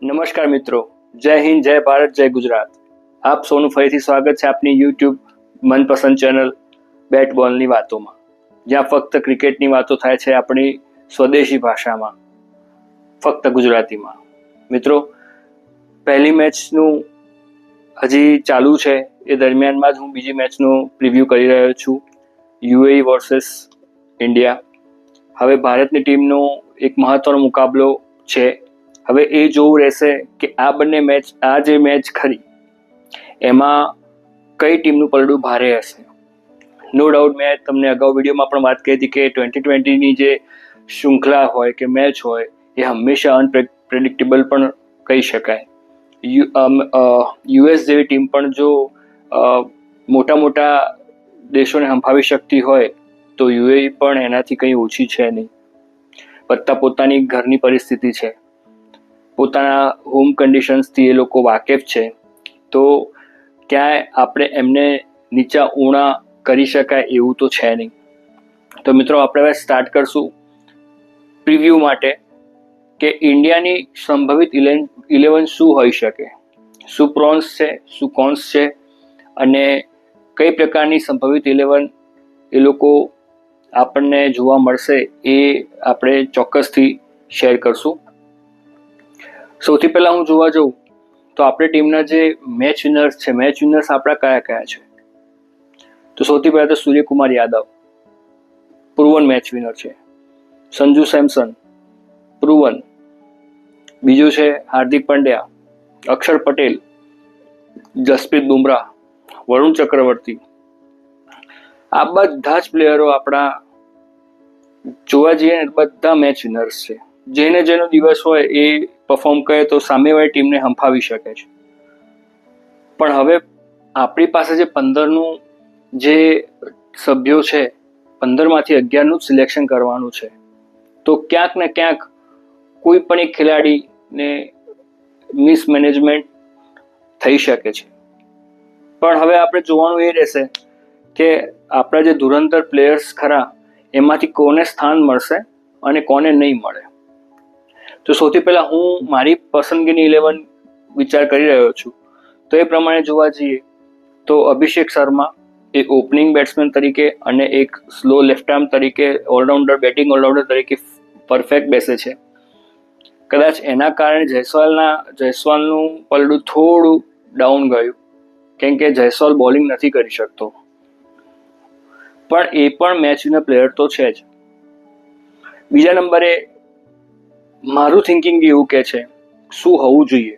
નમસ્કાર મિત્રો, જય હિન્દ, જય ભારત, જય ગુજરાત. આપ સૌનું ફરીથી સ્વાગત છે આપની યુટ્યુબ મનપસંદ ચેનલ બેટ બોલની વાતોમાં, જ્યાં ફક્ત ક્રિકેટની વાતો થાય છે આપણી સ્વદેશી ભાષામાં, ફક્ત ગુજરાતીમાં. મિત્રો, પહેલી મેચનું હજી ચાલુ છે, એ દરમિયાનમાં જ હું બીજી મેચનું પ્રિવ્યૂ કરી રહ્યો છું. UAE versus India. હવે ભારતની ટીમનો એક મહત્વનો મુકાબલો છે. હવે એ જોવું રહેશે કે આ બંને મેચ, આ જે મેચ ખરી એમાં કઈ ટીમનું પલડું ભારે હશે. નો ડાઉટ, મેં તમને અગાઉ વિડીયોમાં પણ વાત કરી હતી કે 2020ની જે શૃંખલા હોય કે મેચ હોય એ હંમેશા અનપ્રેડિક્ટેબલ પણ કહી શકાય. યુએસ જેવી ટીમ પણ જો મોટા મોટા દેશોને હંફાવી શકતી હોય તો યુએઈ પણ એનાથી કંઈ ઓછી છે નહીં. પોતાની ઘરની પરિસ્થિતિ છે, પોતાના હોમ કન્ડિશન્સથી એ લોકો વાકેફ છે, તો ક્યાંય આપણે એમને નીચા ઊણા કરી શકાય એવું તો છે નહીં. તો મિત્રો, આપણે હવે સ્ટાર્ટ કરશું પ્રિવ્યૂ માટે કે ઇન્ડિયાની સંભવિત 11 શું હોઈ શકે, શું પ્રોન્સ છે, શું કોન્સ છે, અને કઈ પ્રકારની સંભવિત 11 એ લોકો આપણને જોવા મળશે એ આપણે ચોક્કસથી શેર કરશું. સૌથી પહેલાં હું જોવા જાઉં તો આપણે ટીમના જે મેચ વિનર્સ છે, મેચ વિનર્સ આપણા કયા કયા છે? તો સૌથી પહેલાં તો Suryakumar Yadav proven match winner છે. સંજુ સેમસન પ્રુવન. બીજું છે હાર્દિક પંડ્યા, અક્ષર પટેલ, જસપ્રીત બુમરાહ, વરુણ ચક્રવર્તી. આ બધા જ પ્લેયરો આપણા જોવા જઈએ ને બધા મેચ વિનર્સ છે. જેનો દિવસ હોય એ પરફોર્મ કરે તો સામેવાળી ટીમને હંફાવી શકે છે. પણ હવે આપણી પાસે જે 15નું જે સભ્યો છે, 15માંથી 11નું જ સિલેક્શન કરવાનું છે. તો ક્યાંક ને ક્યાંક કોઈ પણ એક ખેલાડીને મિસમેનેજમેન્ટ થઈ શકે છે. પણ હવે આપણે જોવાનું એ રહેશે કે આપણા જે ધુરંધર પ્લેયર્સ ખરા એમાંથી કોને સ્થાન મળશે અને કોને નહીં મળે. તો સૌથી પહેલાં હું મારી પસંદગીની 11 વિચાર કરી રહ્યો છું. તો એ પ્રમાણે જોવા જઈએ તો અભિષેક શર્મા એ ઓપનિંગ બેટ્સમેન તરીકે અને એક સ્લો લેફ્ટ આર્મ તરીકે ઓલરાઉન્ડર, બેટિંગ ઓલરાઉન્ડર તરીકે પરફેક્ટ બેસે છે. કદાચ એના કારણે જયસ્વાલનું પલડું થોડું ડાઉન ગયું, કેમ કે જયસ્વાલ બોલિંગ નથી કરી શકતો, પણ એ પણ મેચના પ્લેયર તો છે જ. બીજા નંબરે મારું થિંકિંગ એવું કે છે શું હોવું જોઈએ.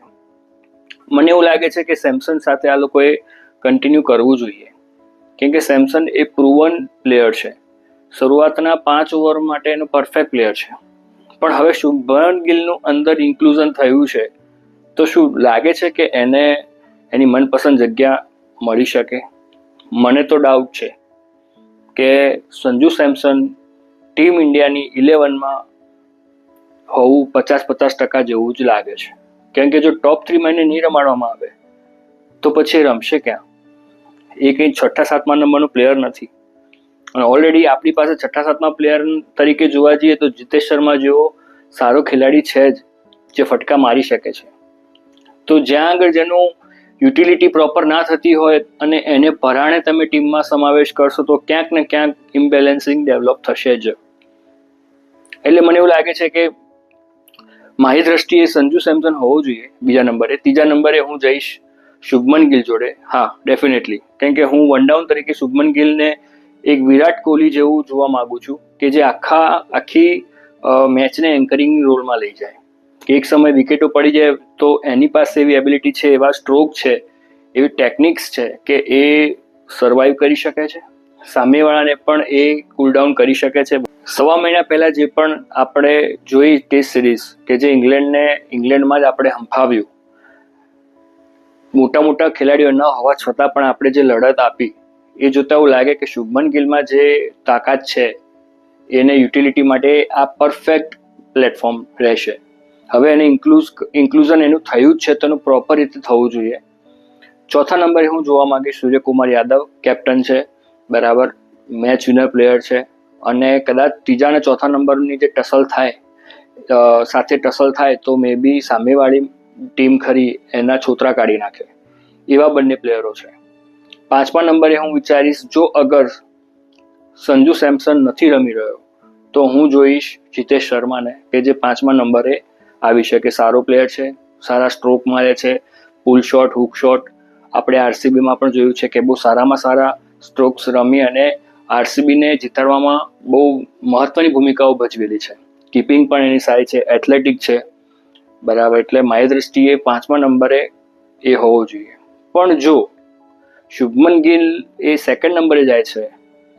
મને એવું લાગે છે કે સેમસન સાથે આ લોકોએ કન્ટિન્યુ કરવું જોઈએ, કેમ કે સેમસન એ પ્રુવન પ્લેયર છે. શરૂઆતના 5 ઓવર માટે એનો પરફેક્ટ પ્લેયર છે. પણ હવે શુભમન ગિલનું અંદર ઇન્ક્લુઝન થયું છે, તો શું લાગે છે કે એને એની મનપસંદ જગ્યા મળી શકે? મને તો ડાઉટ છે કે સંજુ સેમસન ટીમ ઇન્ડિયાની 11માં હોવું 50% જેવું જ લાગે છે. કેમ કે જો ટોપ 3 નહીં રમાડવામાં આવે તો પછી રમશે ક્યાં? એ કંઈ 6-7 નંબરનું પ્લેયર નથી. અને ઓલરેડી આપણી પાસે 6-7 પ્લેયર તરીકે જોવા જઈએ તો જીતેશ શર્મા જેવો સારો ખેલાડી છે જ, જે ફટકા મારી શકે છે. તો જ્યાં આગળ જેનું યુટિલિટી પ્રોપર ના થતી હોય અને એને પરાણે તમે ટીમમાં સમાવેશ કરશો તો ક્યાંક ને ક્યાંક ઇમ્બેલેન્સિંગ ડેવલપ થશે જ. એટલે મને એવું લાગે છે કે મારી દ્રષ્ટિએ સંજુ સેમસન હોવો જોઈએ બીજા નંબરે. ત્રીજા નંબરે હું જઈશ શુભમન ગિલ જોડે. હા, ડેફિનેટલી, કેમ કે હું વન ડાઉન તરીકે શુભમન ગિલને એક વિરાટ કોહલી જેવું જોવા માંગુ છું કે જે આખી મેચને એન્કરિંગ રોલમાં લઈ જાય. કે એક સમય વિકેટો પડી જાય તો એની પાસે એવી એબિલિટી છે, એવા સ્ટ્રોક છે, એવી ટેકનિક્સ છે કે એ સર્વાઈવ કરી શકે છે, સામેવાળાને પણ એ કુલડાઉન કરી શકે છે. 1.5 મહિના પહેલા જે પણ આપણે જોઈ ટેસ્ટ સિરીઝ કે જે ઇંગ્લેન્ડમાં જ આપણે હંફાવ્યું, મોટા ખેલાડીઓ ન હોવા છતાં પણ આપણે જે લડત આપી, એ જોતા એવું લાગે કે શુભમન ગિલમાં જે તાકાત છે એને યુટિલિટી માટે આ પરફેક્ટ પ્લેટફોર્મ રહેશે. હવે એને ઇન્ક્લુઝન એનું થયું જ છે તો એનું પ્રોપર રીતે થવું જોઈએ. ચોથા નંબરે હું જોવા માંગીશ સૂર્યકુમાર યાદવ. કેપ્ટન છે, બરાબર, મેચ વિનર પ્લેયર છે, અને કદાચ ત્રીજા અને ચોથા નંબરની જે ટસલ થાય તો મે બી સામેવાળી ટીમ ખરી એના છોતરા કાઢી નાખે એવા બંને પ્લેયરો છે. 5મા નંબરે હું વિચારીશ, જો અગર સંજુ સેમસન નથી રમી રહ્યો તો હું જોઈશ જીતેશ શર્માને, કે જે 5મા નંબરે આવી શકે. સારો પ્લેયર છે, સારા સ્ટ્રોક મારે છે, પુલ શોટ, હુક શોટ. આપણે આરસીબીમાં પણ જોયું છે કે બહુ સારામાં સારા સ્ટ્રોક્સ રમી અને આરસીબીને જીતાડવામાં બહુ મહત્વની ભૂમિકાઓ ભજવેલી છે. કીપિંગ પણ એની સારી છે, એથ્લેટિક છે, બરાબર. એટલે મારી દ્રષ્ટિએ 5મા નંબરે એ હોવો જોઈએ. પણ જો શુભમન ગિલ એ 2nd નંબરે જાય છે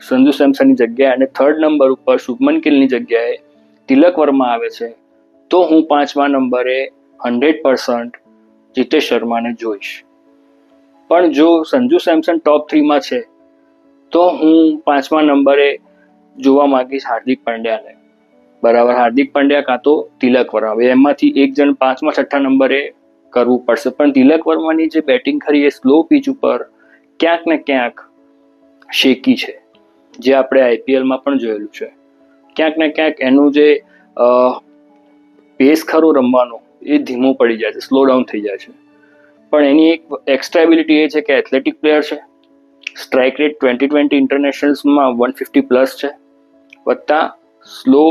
સંજુ સેમસનની જગ્યાએ અને 3rd નંબર ઉપર શુભમન ગિલની જગ્યાએ તિલક વર્મા આવે છે, તો હું 5મા નંબરે 100% જીતેશ શર્માને જોઈશ. પણ જો સંજુ સેમસન ટોપ 3માં છે તો હું 5મા નંબરે જોવા માંગીશ હાર્દિક પંડ્યાને, બરાબર. હાર્દિક પંડ્યા કાં તો તિલક વર્મા, એમાંથી એક જણ 5મા 6ઠ્ઠા નંબરે કરવું પડશે. પણ તિલક વર્માની જે બેટિંગ ખરી એ સ્લો પીચ ઉપર ક્યાંક ને ક્યાંક શેકી છે, જે આપણે આઈપીએલમાં પણ જોયેલું છે. ક્યાંક ને ક્યાંક એનું જે પેસ ખરો રમવાનો એ ધીમો પડી જાય છે, સ્લો ડાઉન થઈ જાય છે. પણ એની એક એક્સ્ટ્રા એબિલિટી એ છે કે એથ્લેટિક પ્લેયર છે, સ્ટ્રાઇક રેટ 2020 ઇન્ટરનેશનલ્સમાં 150+ છે, વત્તા સ્લો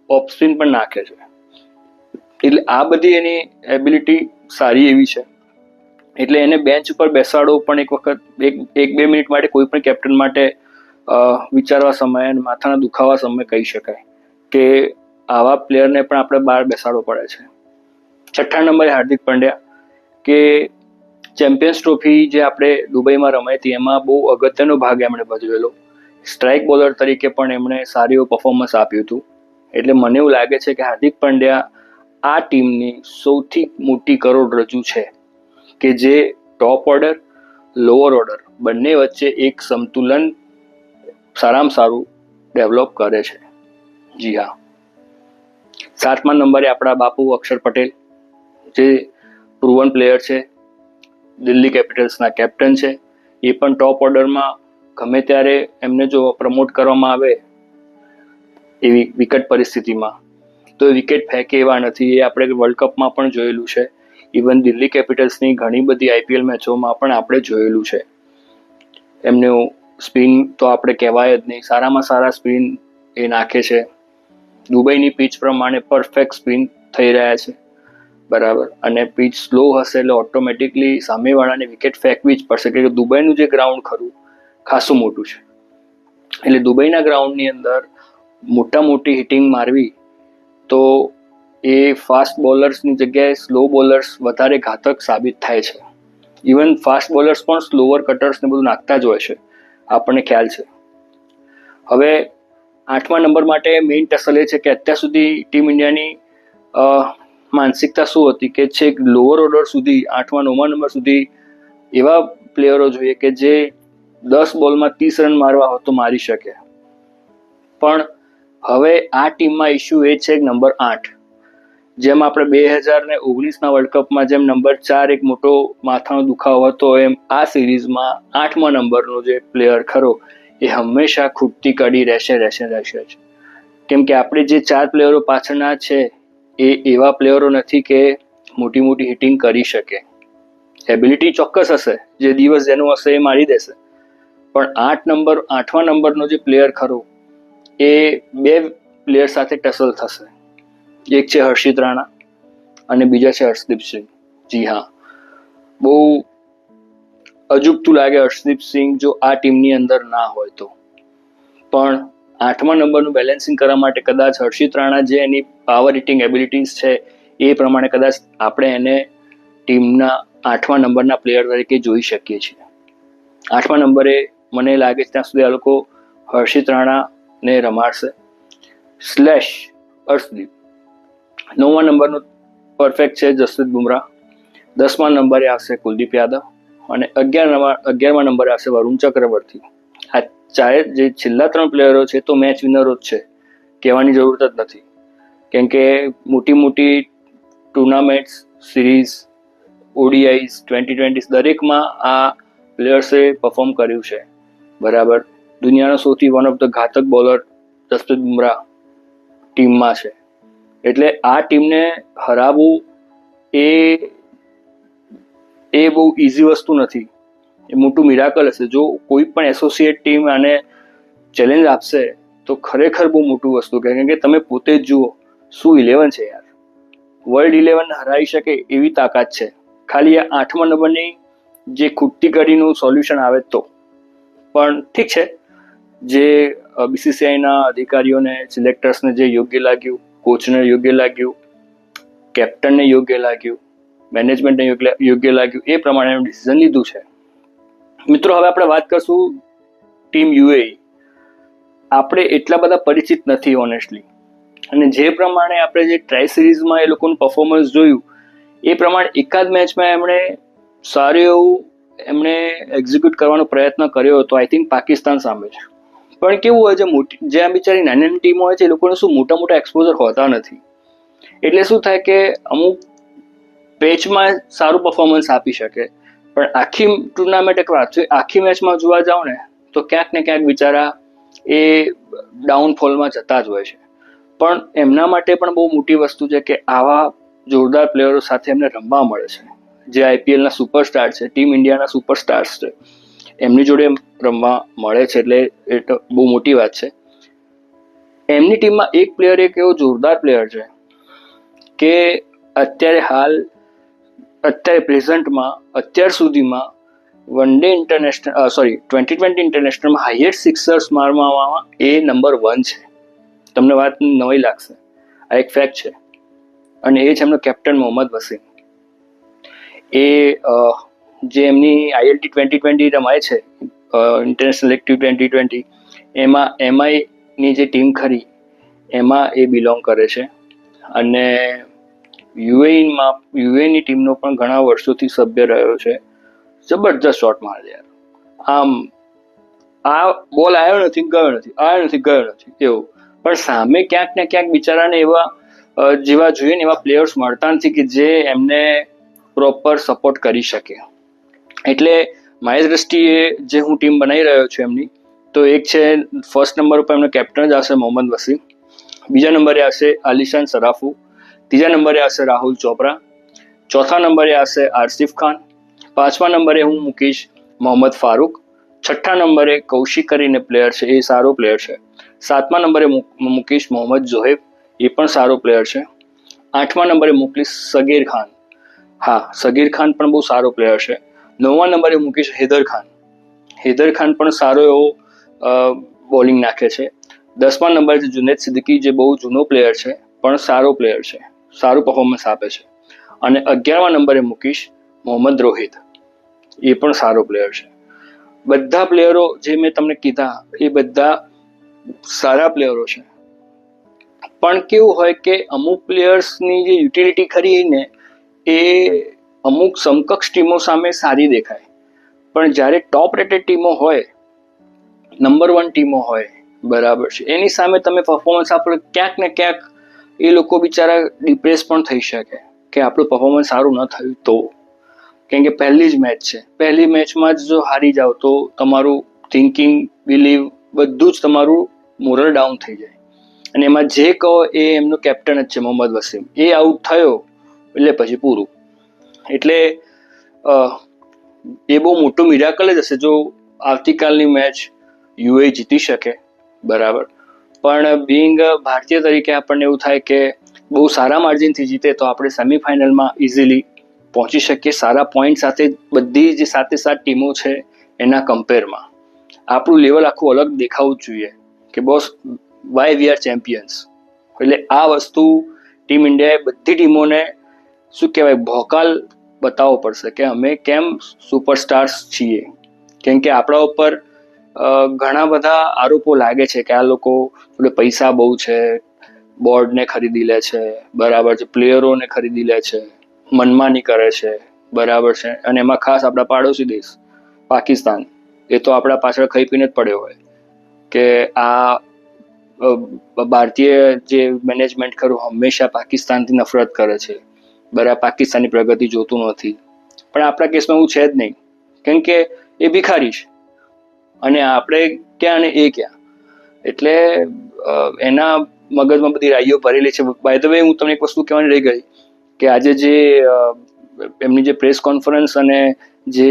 ઓફ સ્પિન પણ નાખે છે. એટલે આ બધી એની એબિલિટી સારી એવી છે. એટલે એને બેન્ચ ઉપર બેસાડો પણ એક વખત 1-2 મિનિટ માટે કોઈ પણ કેપ્ટન માટે વિચારવા સમય અને માથાના દુખાવા સમય કહી શકાય કે આવા પ્લેયરને પણ આપણે બહાર બેસાડવો પડે છે. 6ઠ્ઠા નંબરે હાર્દિક પંડ્યા, કે ચેમ્પિયન્સ ટ્રોફી જે આપણે દુબઈમાં રમાઈ હતી એમાં બહુ અગત્યનો ભાગ એમણે ભજવેલો. સ્ટ્રાઇક બોલર તરીકે પણ એમણે સારું એવું પરફોર્મન્સ આપ્યું હતું. એટલે મને એવું લાગે છે કે હાર્દિક પંડ્યા આ ટીમની સૌથી મોટી કરોડરજ્જુ છે, કે જે ટોપ ઓર્ડર, લોઅર ઓર્ડર બંને વચ્ચે એક સંતુલન સારામાં સારું ડેવલપ કરે છે. જી હા. 7મા નંબરે આપણા બાપુ અક્ષર પટેલ, જે પ્રુવન પ્લેયર છે, દિલ્હી કેપિટલ્સના કેપ્ટન છે. એ પણ ટોપ ઓર્ડરમાં ગમે ત્યારે એમને જો પ્રમોટ કરવામાં આવે એવી વિકટ પરિસ્થિતિમાં તો વિકેટ ફેંકે એવા નથી. એ આપણે વર્લ્ડ કપમાં પણ જોયેલું છે. ઇવન દિલ્હી કેપિટલ્સની ઘણી બધી આઈપીએલ મેચોમાં પણ આપણે જોયેલું છે. એમનું સ્પિન તો આપણે કહેવાય જ નહીં, સારામાં સારા સ્પિન એ નાખે છે. દુબઈની પિચ પ્રમાણે પરફેક્ટ સ્પિન થઈ રહ્યા છે, બરાબર. અને પિચ સ્લો હશે એટલે ઓટોમેટિકલી સામેવાળાને વિકેટ ફેંકવી જ પડશે, કે દુબઈનું જે ગ્રાઉન્ડ ખરું ખાસું મોટું છે. એટલે દુબઈના ગ્રાઉન્ડની અંદર મોટી હિટિંગ મારવી તો એ ફાસ્ટ બોલર્સની જગ્યાએ સ્લો બોલર્સ વધારે ઘાતક સાબિત થાય છે. ઇવન ફાસ્ટ બોલર્સ પણ સ્લોવર કટર્સ ને બધું નાખતા જ હોય છે, આપણને ખ્યાલ છે. હવે 8મા નંબર માટે મેઇન ટસલ એ છે કે અત્યાર સુધી ટીમ ઇન્ડિયાની માનસિકતા શું હતી કે છેક લોઅર ઓર્ડર સુધી 8મા 9મા નંબર સુધી એવા પ્લેયરો જોઈએ કે જે 10 બોલમાં 30 રન મારવા હોય તો મારી શકે. પણ હવે આ ટીમમાં ઇસ્યુ એ છે નંબર 8. જેમ આપણે 2019ના વર્લ્ડ કપમાં જેમ નંબર 4 એક મોટો માથાનો દુખાવો હતો, એમ આ સિરીઝમાં 8મા નંબરનો જે પ્લેયર ખરો એ હંમેશા ખૂટતી કડી રહેશે જ. કેમ કે આપણે જે 4 પ્લેયરો પાછળના છે એ એવા પ્લેયરો નથી કે મોટી હિટિંગ કરી શકે. એબિલિટી ચોક્કસ હશે, જે દિવસ જેનું હશે એ મારી દેશે. પણ 8મા નંબરનો જે પ્લેયર ખરો એ 2 પ્લેયર સાથે ટસલ થશે. એક છે હર્ષિત રાણા અને બીજા છે હર્ષદીપ સિંહ. જી હા, બહુ અજુગતું લાગે હર્ષદીપ સિંહ જો આ ટીમની અંદર ના હોય તો. પણ 8મા નંબરનું બેલેન્સિંગ કરવા માટે કદાચ હર્ષિત રાણા જે એની પાવર હિટિંગ એબિલિટીઝ છે એ પ્રમાણે કદાચ આપણે એને ટીમના 8મા નંબરના પ્લેયર તરીકે જોઈ શકીએ છીએ. 8મા નંબરે મને લાગે છે ત્યાં સુધી આ લોકો હર્ષિત રાણાને રમાડશે / હર્ષદીપ. 9મા નંબરનો પરફેક્ટ છે જસપ્રીત બુમરાહ. 10મા નંબરે આવશે કુલદીપ યાદવ અને 11મા નંબરે આવશે વરુણ ચક્રવર્તી. આ ચારે જે છેલ્લા 3 પ્લેયરો છે તો મેચ વિનરો જ છે, કહેવાની જરૂરત જ નથી. કેમ કે મોટી ટુર્નામેન્ટ્સ, સિરીઝ, ઓડીઆઈસ, 2020 દરેકમાં આ પ્લેયર્સે પરફોર્મ કર્યું છે, બરાબર. દુનિયાનો સૌથી વન ઓફ ધ ઘાતક બોલર જસપ્રીત બુમરાહ ટીમમાં છે. એટલે આ ટીમને હરાવવું એ એ બહુ ઇઝી વસ્તુ નથી, એ મોટું મિરાકલ હશે. જો કોઈ પણ એસોસિએટ ટીમ આને ચેલેન્જ આપશે તો ખરેખર બહુ મોટું વસ્તુ કહેવાય. કારણ કે તમે પોતે જ જુઓ શું 11 છે યાર, વર્લ્ડ 11 હરાવી શકે એવી તાકાત છે. ખાલી આ 8મા નંબરની જે ખૂટતી કડીનું સોલ્યુશન આવે તો પણ ઠીક છે. જે બીસીસીઆઈના અધિકારીઓને, સિલેક્ટર્સને જે યોગ્ય લાગ્યું, કોચને યોગ્ય લાગ્યું, કેપ્ટનને યોગ્ય લાગ્યું, મેનેજમેન્ટને યોગ્ય લાગ્યું, એ પ્રમાણે ડિસિઝન લીધું છે. મિત્રો, હવે આપણે વાત કરશું ટીમ યુએઈ. આપણે એટલા બધા પરિચિત નથી ઓનેસ્ટલી, અને જે પ્રમાણે આપણે જે ટ્રાય સિરીઝમાં એ લોકોનું પરફોર્મન્સ જોયું એ પ્રમાણે એકાદ મેચમાં એમણે સારું એવું એક્ઝિક્યુટ કરવાનો પ્રયત્ન કર્યો હતો, આઈ થિંક પાકિસ્તાન સામે છે. પણ કેવું હોય છે, જે આ બિચારી નાની નાની ટીમો હોય છે એ લોકોને શું મોટા મોટા એક્સપોઝર હોતા નથી. એટલે શું થાય કે અમુક પેચમાં સારું પરફોર્મન્સ આપી શકે, પણ આખી ટુર્નામેન્ટ આખી મેચમાં જોવા જાવ ને તો ક્યાંક ને ક્યાંક બિચારા એ ડાઉનફોલમાં જતા જ હોય છે. પણ એમના માટે પણ બહુ મોટી વસ્તુ છે કે આવા જોરદાર પ્લેયરો સાથે એમને રમવા મળે છે. જે આઈપીએલના સુપરસ્ટાર છે, ટીમ ઇન્ડિયાના સુપરસ્ટાર્સ છે, એમની જોડે રમવા મળે છે, એટલે એ તો બહુ મોટી વાત છે. એમની ટીમમાં એક પ્લેયર એક એવો જોરદાર પ્લેયર છે કે અત્યારે પ્રેઝન્ટમાં અત્યાર સુધીમાં T20 ઇન્ટરનેશનલમાં હાઈએસ્ટ સિક્સર્સ મારવામાં એ નંબર 1 છે. તમને વાત નવી લાગશે, આ એક ફેક્ટ છે. અને એ છે એમનો કેપ્ટન મોહમ્મદ વસીમ. એ જે એમની ILT 2020 રમાય છે, ઇન્ટરનેશનલ લીગ T20, એમાં MIની જે ટીમ ખરી એમાં એ બિલોંગ કરે છે. અને યુએની ટીમનો પણ ઘણા વર્ષોથી સભ્ય રહ્યો છે. જબરજસ્ત શોટ મારે યાર, આમ આ બોલ આવ્યો નથી ગયો નથી એવું. પણ સામે ક્યાંક ને ક્યાંક બિચારાને એવા જેવા જોઈએ ને એવા પ્લેયર્સ મળતા નથી કે જે એમને પ્રોપર સપોર્ટ કરી શકે. એટલે મારી દ્રષ્ટિએ જે હું ટીમ બનાવી રહ્યો છું એમની, તો એક છે ફર્સ્ટ નંબર ઉપર એમનો કેપ્ટન જ આવશે મોહમ્મદ વસીમ, બીજા નંબરે આવશે આલિશાન સરાફુ, ત્રીજા નંબરે આવશે રાહુલ ચોપરા, ચોથા નંબરે આવશે આરસિફ ખાન, પાંચમા નંબરે હું મૂકીશ મોહમ્મદ ફારૂક, છઠ્ઠા નંબરે કૌશિક કરીને પ્લેયર છે, એ સારો પ્લેયર છે, સાતમા નંબરે મૂકીશ મોહમ્મદ જોહેબ, એ પણ સારો પ્લેયર છે, આઠમા નંબરે મૂકીશ સગીર ખાન, હા સગીર ખાન પણ બહુ સારો પ્લેયર છે, નવમા નંબરે મૂકીશ હૈદર ખાન પણ સારો એવો બોલિંગ નાખે છે, દસમા નંબરે જુનેદ સિદ્દીકી જે બહુ જૂનો પ્લેયર છે પણ સારો પ્લેયર છે, સારું પરફોર્મન્સ આપે છે, અને 11મા નંબરે મૂકીશ મોહમ્મદ રોહિત, એ પણ સારો પ્લેયર છે. બધા પ્લેયરો જે મેં તમને કીધા એ બધા સારા પ્લેયરો છે. પણ કેવું હોય કે અમુક પ્લેયર્સની જે યુટિલિટી ખરી ને એ અમુક સમકક્ષ ટીમો સામે સારી દેખાય, પણ જ્યારે ટોપ રેટેડ ટીમો હોય, નંબર 1 ટીમો હોય, બરાબર છે, એની સામે તમે પરફોર્મન્સ આપો ક્યાંક ને ક્યાંક એ લોકો બિચારા ડિપ્રેસ પણ થઈ શકે કે આપણું પરફોર્મન્સ સારું ન થયું તો. કેમ કે પહેલી જ મેચ છે, પહેલી મેચમાં જ જો હારી જાવ તો તમારું થિંકિંગ, બિલીવ બધું જ તમારું મોરલ ડાઉન થઈ જાય. અને એમાં જે કહો એ એમનો કેપ્ટન જ છે મોહમ્મદ વસીમ, એ આઉટ થયો એટલે પછી પૂરું. એટલે એ બહુ મોટું મિરાકલ જ હશે જો આવતીકાલની મેચ યુએ જીતી શકે, બરાબર. પણ બિંગ ભારતીય તરીકે આપણને એવું થાય કે બહુ સારા માર્જિનથી જીતે તો આપણે સેમીફાઇનલમાં ઇઝીલી પહોંચી શકીએ, સારા પોઈન્ટ સાથે. બધી જે 7 ટીમો છે એના કમ્પેરમાં આપણું લેવલ આખું અલગ દેખાવું જ જોઈએ કે boss why we are champions. એટલે આ વસ્તુ ટીમ ઇન્ડિયાએ બધી ટીમોને શું કહેવાય ભોકાલ બતાવવો પડશે કે અમે કેમ સુપરસ્ટાર્સ છીએ. કેમ કે આપણા ઉપર ઘણા બધા આરોપો લાગે છે કે આ લોકો જોડે પૈસા બહુ છે, બોર્ડને ખરીદી લે છે, બરાબર છે, પ્લેયરોને ખરીદી લે છે, મનમાની કરે છે, બરાબર છે. અને એમાં ખાસ આપણા પાડોશી દેશ પાકિસ્તાન, એ તો આપણા પાછળ ખાઈ પીને જ પડ્યો હોય કે આ ભારતીય જે મેનેજમેન્ટ ખરું હંમેશા પાકિસ્તાનથી નફરત કરે છે, બરાબર, પાકિસ્તાનની પ્રગતિ જોતું નથી. પણ આપણા કેસમાં એવું છે જ નહીં, કેમ કે એ ભિખારી છે અને આપણે ક્યાં અને એ ક્યાં. એટલે એના મગજમાં બધી રાઈઓ ભરેલી છે. બાય ધ વે હું તમને એક વસ્તુ કહેવાની રહી ગઈ કે આજે જે એમની જે પ્રેસ કોન્ફરન્સ અને જે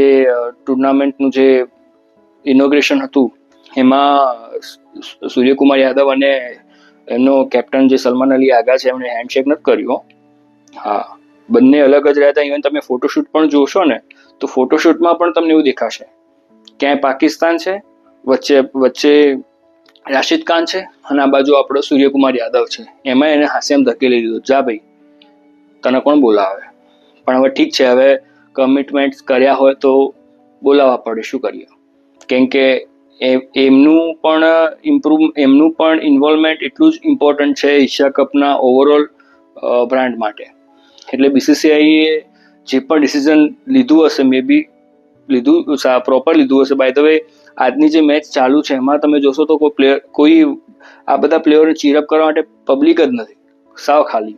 ટુર્નામેન્ટનું જે ઇનોગ્રેશન હતું એમાં સૂર્યકુમાર યાદવ અને એમનો કેપ્ટન જે સલમાન અલી આગા છે એમણે હેન્ડશેક નથી કર્યો. હા, બંને અલગ જ રહ્યા હતા. ઇવન તમે ફોટોશૂટ પણ જોશો ને તો ફોટોશૂટમાં પણ તમને એવું દેખાશે, ક્યાંય પાકિસ્તાન છે, વચ્ચે રાશિદ ખાન છે અને આ બાજુ આપણો સૂર્યકુમાર યાદવ છે. એમાં એને હાસ્યમ ધકેલી દીધું, જા ભાઈ તને કોણ બોલાવે. પણ હવે ઠીક છે, હવે કમિટમેન્ટ કર્યા હોય તો બોલાવવા પડે, શું કરીએ. કેમ કે એમનું પણ ઇન્વોલ્વમેન્ટ એટલું જ ઇમ્પોર્ટન્ટ છે એશિયા કપના ઓવરઓલ બ્રાન્ડ માટે. એટલે બીસીસીઆઈએ જે પણ ડિસિઝન લીધું હશે, મે બી પ્રોપર લીધું હશે. બાય ધ વે, આજની જે મેચ ચાલુ છે એમાં તમે જોશો તો કોઈ આ બધા પ્લેયરોને ચીરઅપ કરવા માટે પબ્લિક જ નથી, સાવ ખાલી.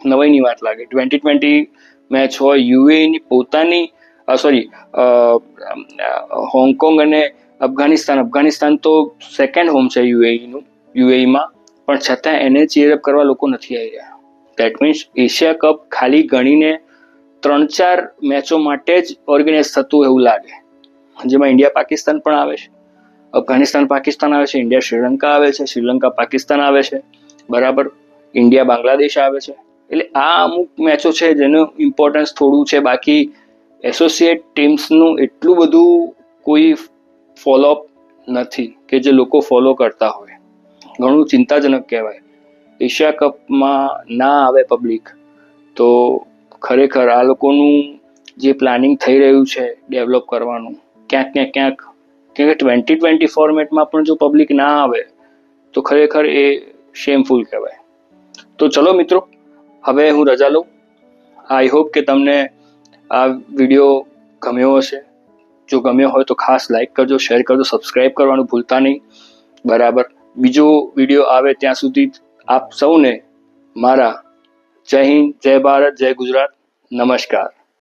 નવાઈની વાત લાગે. 2020 મેચ હોય, યુએઈની પોતાની હોંગકોંગ અને અફઘાનિસ્તાન તો સેકન્ડ હોમ છે યુએઈમાં, પણ છતાં એને ચીરઅપ કરવા લોકો નથી આવી રહ્યા. દેટ મીન્સ એશિયા કપ ખાલી ગણીને 3-4 મેચો માટે જ ઓર્ગેનાઇઝ થતું એવું લાગે, જેમાં ઇન્ડિયા પાકિસ્તાન પણ આવે છે, અફઘાનિસ્તાન પાકિસ્તાન આવે છે, ઇન્ડિયા શ્રીલંકા આવે છે, શ્રીલંકા પાકિસ્તાન આવે છે, બરાબર, ઇન્ડિયા બાંગ્લાદેશ આવે છે. એટલે આ અમુક મેચો છે જેનું ઇમ્પોર્ટન્સ થોડું છે. બાકી એસોસિએટ ટીમ્સનું એટલું બધું કોઈ ફોલોઅપ નથી કે જે લોકો ફોલો કરતા હોય. ઘણું ચિંતાજનક કહેવાય. એશિયા કપમાં ના આવે પબ્લિક તો ખરેખર આ લોકોનું જે પ્લાનિંગ થઈ રહ્યું છે ડેવલપ કરવાનું, ક્યાંક 2020 ફોર્મેટમાં પણ જો પબ્લિક ના આવે તો ખરેખર એ શેમફુલ કહેવાય. તો ચલો મિત્રો, હવે હું રજા લઉં. આઈ હોપ કે તમને આ વિડીયો ગમ્યો હશે. જો ગમ્યો હોય તો ખાસ લાઈક કરજો, શેર કરજો, સબસ્ક્રાઈબ કરવાનું ભૂલતા નહીં, બરાબર. બીજો વિડીયો આવે ત્યાં સુધી આપ સૌને મારા જય હિન્દ, જય ભારત, જય ગુજરાત, નમસ્કાર.